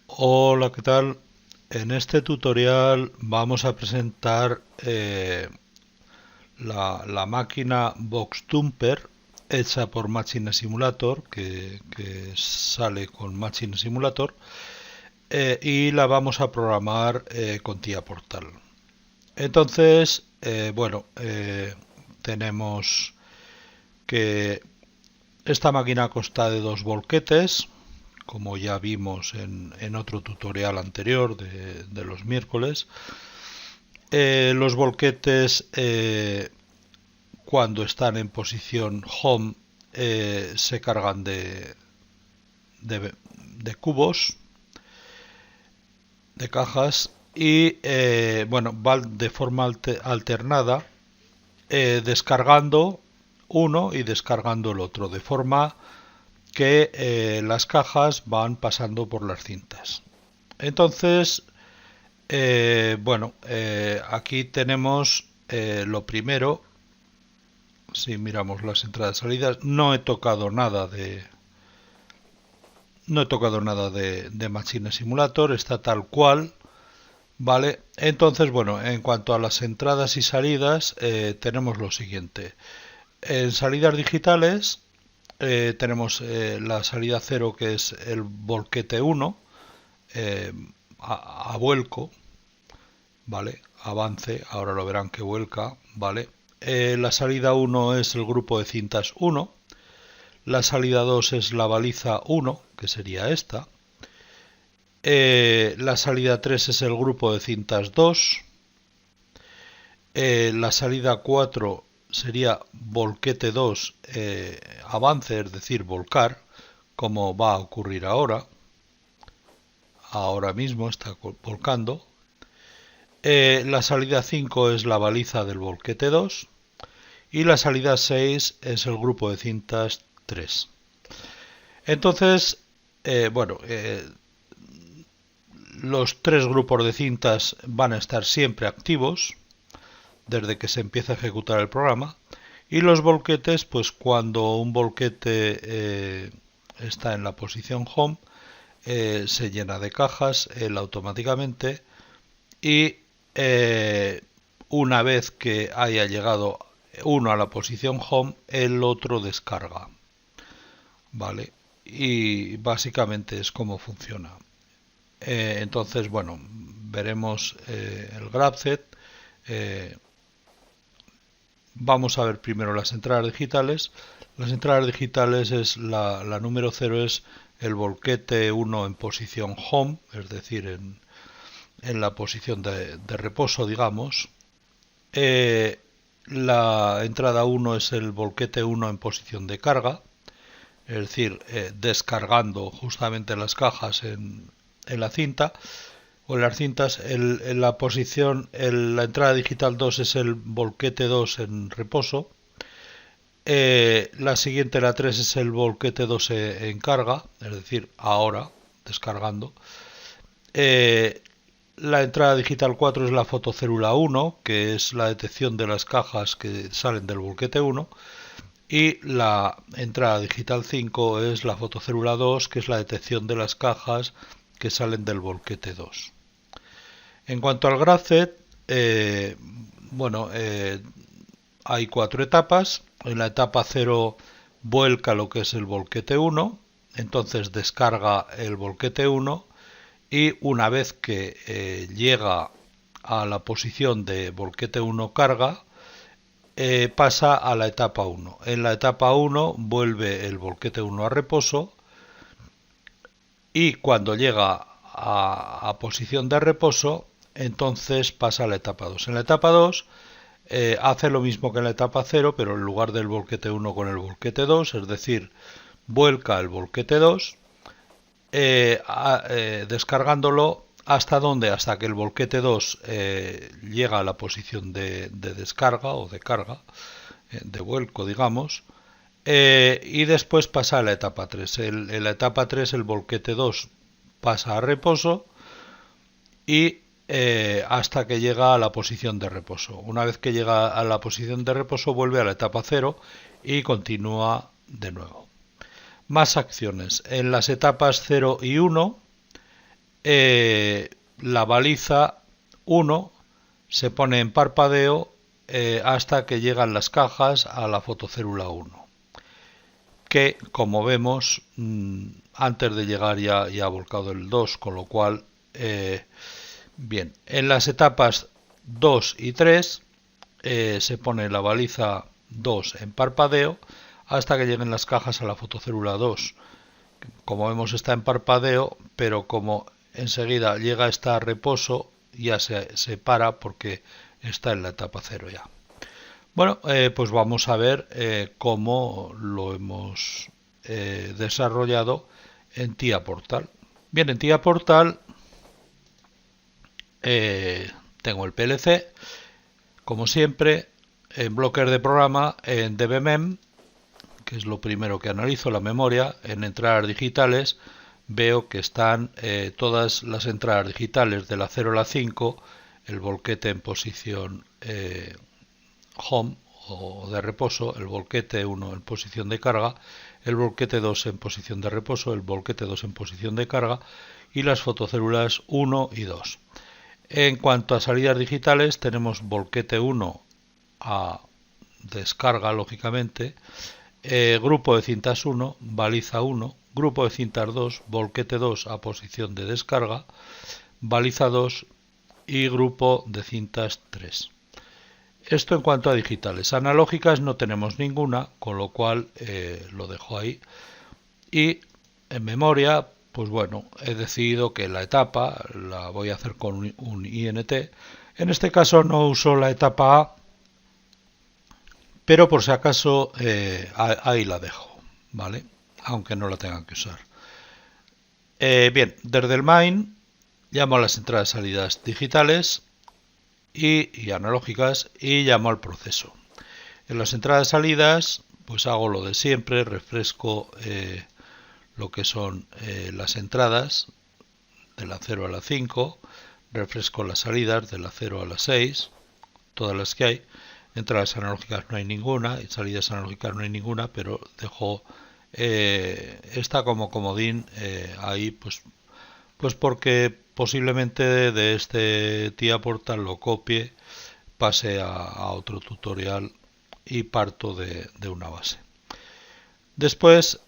Hola, ¿qué tal? En este tutorial vamos a presentar la máquina VoxTumper hecha por Machine Simulator, que sale con Machine Simulator, y la vamos a programar con TIA Portal. Entonces, tenemos que esta máquina consta de dos volquetes, como ya vimos en otro tutorial anterior de los miércoles. Los volquetes, cuando están en posición home, se cargan de, de cubos, de cajas, y van de forma alternada, descargando uno y descargando el otro, de forma que las cajas van pasando por las cintas. Entonces, aquí tenemos lo primero. Si miramos las entradas y salidas, no he tocado nada de Machine Simulator, está tal cual, ¿vale? Entonces, bueno, en cuanto a las entradas y salidas, tenemos lo siguiente. En salidas digitales tenemos la salida 0, que es el volquete 1, eh, a vuelco, ¿vale? Avance, ahora lo verán que vuelca, ¿vale? La salida 1 es el grupo de cintas 1, la salida 2 es la baliza 1, que sería esta, la salida 3 es el grupo de cintas 2, la salida 4 sería volquete 2, avance, es decir, volcar, como va a ocurrir ahora mismo está volcando. La salida 5 es la baliza del volquete 2 y la salida 6 es el grupo de cintas 3. Entonces, eh, bueno, eh, los tres grupos de cintas van a estar siempre activos desde que se empieza a ejecutar el programa, y los volquetes, pues cuando un volquete está en la posición home, se llena de cajas él automáticamente, y una vez que haya llegado uno a la posición home, el otro descarga, ¿vale? Y básicamente es como funciona. Entonces, bueno, veremos el graph eh, vamos a ver primero las entradas digitales. Las entradas digitales es la número 0 es el volquete 1 en posición home, es decir, en la posición de reposo, digamos. La entrada 1 es el volquete 1 en posición de carga, es decir, descargando justamente las cajas en la cinta o en las cintas. En la posición, la entrada digital 2 es el volquete 2 en reposo. La siguiente, la 3, es el volquete 2 en carga, es decir, ahora descargando. Eh, la entrada digital 4 es la fotocélula 1, que es la detección de las cajas que salen del volquete 1. Y la entrada digital 5 es la fotocélula 2, que es la detección de las cajas que salen del volquete 2. En cuanto al graph, bueno, hay cuatro etapas. En la etapa 0 vuelca lo que es el volquete 1, entonces descarga el volquete 1, y una vez que llega a la posición de volquete 1 carga, pasa a la etapa 1. En la etapa 1 vuelve el volquete 1 a reposo, y cuando llega a posición de reposo, entonces pasa a la etapa 2. En la etapa 2 hace lo mismo que en la etapa 0, pero en lugar del volquete 1 con el volquete 2, es decir, vuelca el volquete 2, descargándolo hasta donde, hasta que el volquete 2 llega a la posición de descarga o de carga, de vuelco, digamos, y después pasa a la etapa 3. En la etapa 3 el volquete 2 pasa a reposo, y hasta que llega a la posición de reposo. Una vez que llega a la posición de reposo vuelve a la etapa 0 y continúa de nuevo. Más acciones. En las etapas 0 y 1 la baliza 1 se pone en parpadeo hasta que llegan las cajas a la fotocélula 1, que como vemos antes de llegar ya ha volcado el 2, con lo cual bien, en las etapas 2 y 3 se pone la baliza 2 en parpadeo hasta que lleguen las cajas a la fotocélula 2. Como vemos está en parpadeo, pero como enseguida llega esta a reposo, ya se para porque está en la etapa 0 ya. Bueno, pues vamos a ver cómo lo hemos desarrollado en TIA Portal. Bien, en TIA Portal tengo el PLC, como siempre, en bloques de programa, en DBMEM, que es lo primero que analizo, la memoria. En entradas digitales veo que están todas las entradas digitales de la 0 a la 5, el volquete en posición home o de reposo, el volquete 1 en posición de carga, el volquete 2 en posición de reposo, el volquete 2 en posición de carga y las fotocélulas 1 y 2. En cuanto a salidas digitales, tenemos volquete 1 a descarga, lógicamente, grupo de cintas 1, baliza 1, grupo de cintas 2, volquete 2 a posición de descarga, baliza 2 y grupo de cintas 3. Esto en cuanto a digitales. Analógicas no tenemos ninguna, con lo cual lo dejo ahí. Y en memoria, pues bueno, he decidido que la etapa la voy a hacer con un INT. En este caso no uso la etapa A, pero por si acaso ahí la dejo, ¿vale? Aunque no la tengan que usar. Bien, desde el main llamo a las entradas y salidas digitales y analógicas y llamo al proceso. En las entradas y salidas pues hago lo de siempre, refresco lo que son las entradas de la 0 a la 5, refresco las salidas de la 0 a la 6, todas las que hay. Entradas analógicas no hay ninguna y salidas analógicas no hay ninguna, pero dejo esta como comodín ahí, pues porque posiblemente de este TIA Portal lo copie, pase a otro tutorial y parto de una base. Después,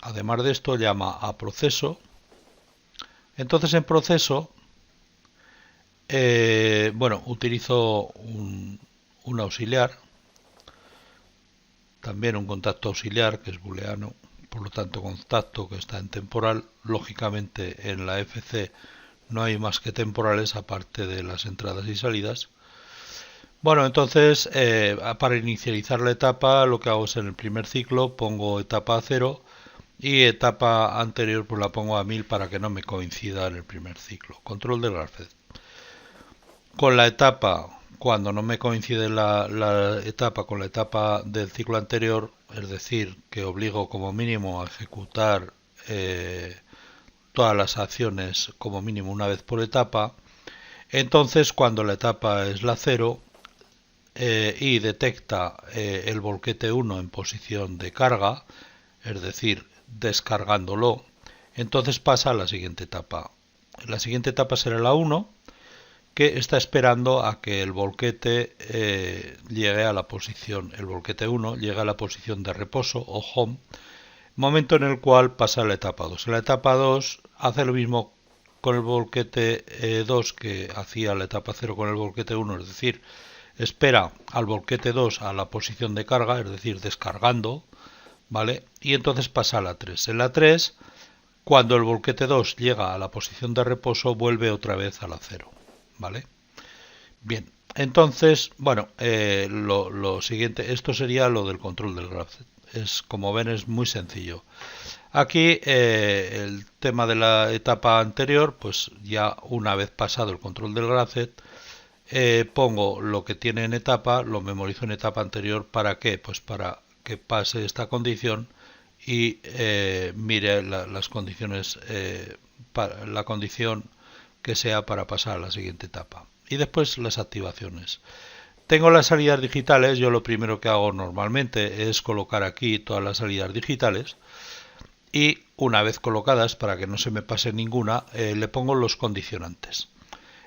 además de esto, llama a proceso. Entonces en proceso, bueno, utilizo un auxiliar, también un contacto auxiliar que es booleano, por lo tanto contacto que está en temporal. Lógicamente en la FC no hay más que temporales aparte de las entradas y salidas. Bueno, entonces para inicializar la etapa lo que hago es en el primer ciclo pongo etapa 0 y etapa anterior pues la pongo a 1000 para que no me coincida en el primer ciclo. Control del graph. Con la etapa, cuando no me coincide la etapa con la etapa del ciclo anterior, es decir, que obligo como mínimo a ejecutar todas las acciones como mínimo una vez por etapa, entonces cuando la etapa es la 0 y detecta el volquete 1 en posición de carga, es decir, descargándolo, entonces pasa a la siguiente etapa. La siguiente etapa será la 1, que está esperando a que el volquete llegue a la posición, el volquete 1 llegue a la posición de reposo o home, momento en el cual pasa a la etapa 2. En la etapa 2 hace lo mismo con el volquete 2 que hacía la etapa 0 con el volquete 1, es decir, espera al volquete 2 a la posición de carga, es decir, descargando, ¿vale? Y entonces pasa a la 3. En la 3, cuando el volquete 2 llega a la posición de reposo, vuelve otra vez a la 0. ¿Vale? Bien, entonces, bueno, lo siguiente, esto sería lo del control del graph. Como ven, es muy sencillo. Aquí el tema de la etapa anterior, pues ya una vez pasado el control del graph, pongo lo que tiene en etapa, lo memorizo en etapa anterior. ¿Para qué? Pues para que pase esta condición y mire las condiciones, la condición que sea para pasar a la siguiente etapa. Y después las activaciones. Tengo las salidas digitales. Yo lo primero que hago normalmente es colocar aquí todas las salidas digitales y una vez colocadas, para que no se me pase ninguna, le pongo los condicionantes.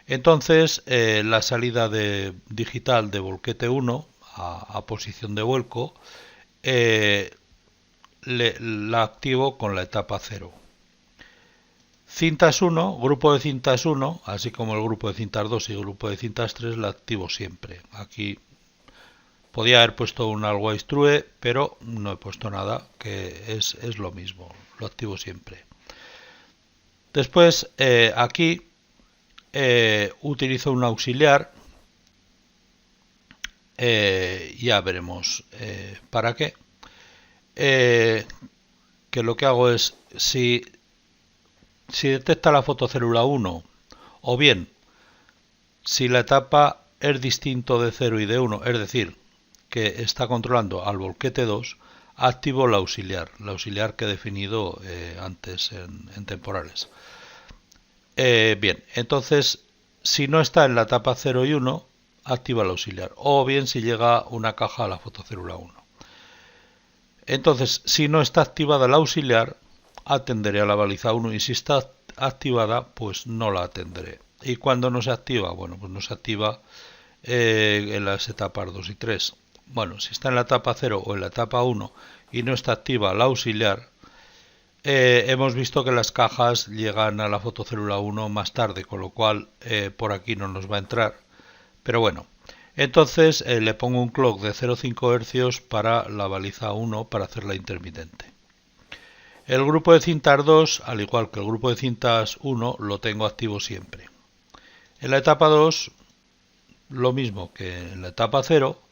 Entonces, la salida digital de volquete 1 a posición de vuelco la activo con la etapa 0. Cintas 1, grupo de cintas 1, así como el grupo de cintas 2 y el grupo de cintas 3, la activo siempre. Aquí podía haber puesto un always true, pero no he puesto nada, que es lo mismo, lo activo siempre. Después, aquí utilizo un auxiliar, ya veremos para qué. Que lo que hago es, si detecta la fotocélula 1, o bien si la etapa es distinto de 0 y de 1, es decir, que está controlando al volquete 2, activo la auxiliar que he definido antes en temporales. Bien, entonces, si no está en la etapa 0 y 1, activa el auxiliar, o bien si llega una caja a la fotocélula 1. Entonces, si no está activada la auxiliar, atenderé a la baliza 1, y si está activada, pues no la atenderé. ¿Y cuando no se activa? Bueno, pues no se activa en las etapas 2 y 3. Bueno, si está en la etapa 0 o en la etapa 1 y no está activa la auxiliar, hemos visto que las cajas llegan a la fotocélula 1 más tarde, con lo cual por aquí no nos va a entrar. Pero bueno, entonces le pongo un clock de 0,5 Hz para la baliza 1 para hacerla intermitente. El grupo de cintas 2, al igual que el grupo de cintas 1, lo tengo activo siempre. En la etapa 2, lo mismo que en la etapa 0,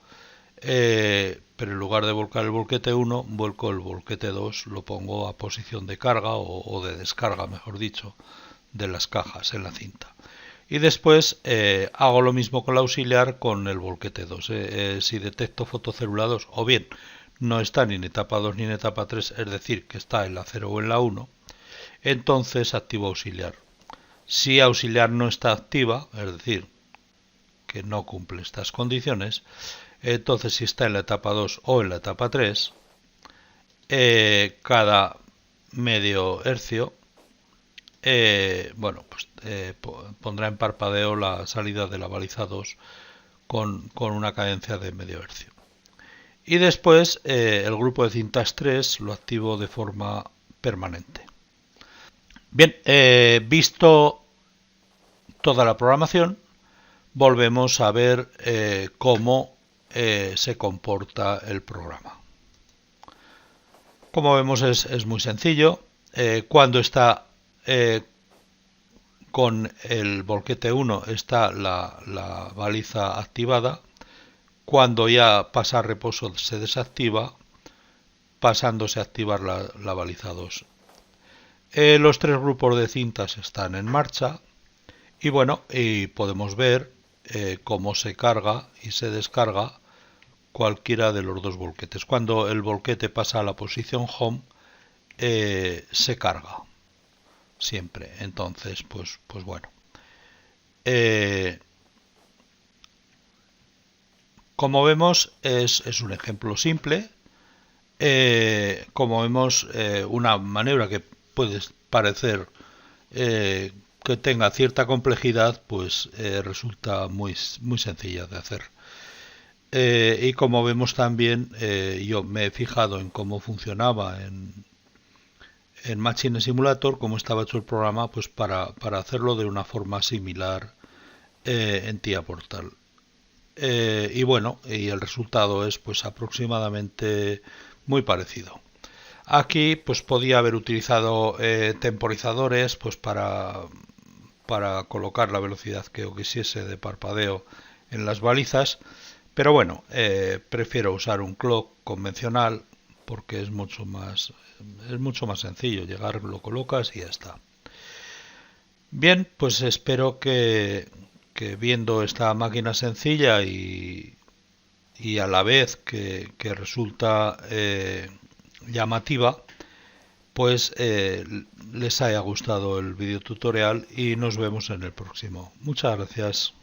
pero en lugar de volcar el volquete 1, vuelco el volquete 2, lo pongo a posición de carga o de descarga, mejor dicho, de las cajas en la cinta. Y después hago lo mismo con la auxiliar con el volquete 2. Si detecto fotocélula 2, o bien no está ni en etapa 2 ni en etapa 3, es decir, que está en la 0 o en la 1, entonces activo auxiliar. Si auxiliar no está activa, es decir, que no cumple estas condiciones, entonces si está en la etapa 2 o en la etapa 3, cada medio hercio pondrá en parpadeo la salida de la baliza 2 con una cadencia de medio hercio. Y después el grupo de cintas 3 lo activo de forma permanente. Bien, visto toda la programación, volvemos a ver cómo se comporta el programa. Como vemos es muy sencillo. Cuando está con el volquete 1 está la baliza activada. Cuando ya pasa a reposo se desactiva, pasándose a activar la baliza 2. Los tres grupos de cintas están en marcha y bueno, y podemos ver cómo se carga y se descarga cualquiera de los dos volquetes. Cuando el volquete pasa a la posición home, se carga siempre. Entonces, pues bueno. Como vemos, es un ejemplo simple. Como vemos, una maniobra que puede parecer que tenga cierta complejidad, pues resulta muy sencilla de hacer. Y como vemos también, yo me he fijado en cómo funcionaba en Machine Simulator, cómo estaba hecho el programa, pues para hacerlo de una forma similar en TIA Portal. Y bueno, y el resultado es pues aproximadamente muy parecido. Aquí pues podía haber utilizado temporizadores pues para colocar la velocidad que yo quisiese de parpadeo en las balizas, pero bueno, prefiero usar un clock convencional porque es mucho más sencillo. Llegar, lo colocas y ya está. Bien, pues espero que viendo esta máquina sencilla y a la vez que resulta llamativa, pues les haya gustado el video tutorial y nos vemos en el próximo. Muchas gracias.